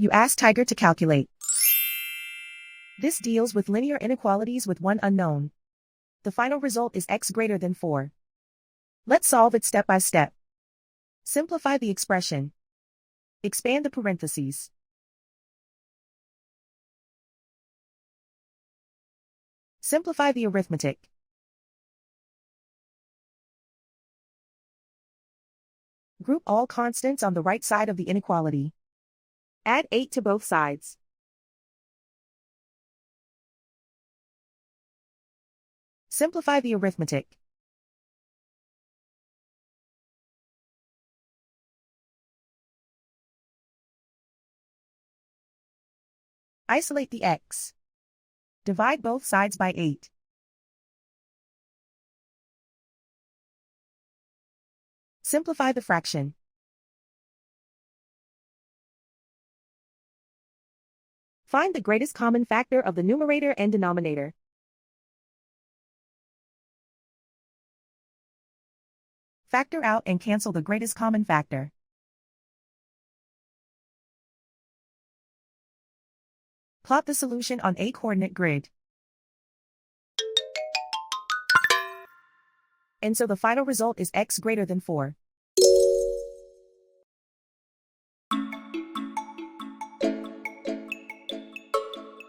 You ask Tiger to calculate. This deals with linear inequalities with one unknown. The final result is x greater than 4. Let's solve it step by step. Simplify the expression. Expand the parentheses. Simplify the arithmetic. Group all constants on the right side of the inequality. Add 8 to both sides. Simplify the arithmetic. Isolate the x. Divide both sides by 8. Simplify the fraction. Find the greatest common factor of the numerator and denominator. Factor out and cancel the greatest common factor. Plot the solution on a coordinate grid. And so the final result is x greater than 4.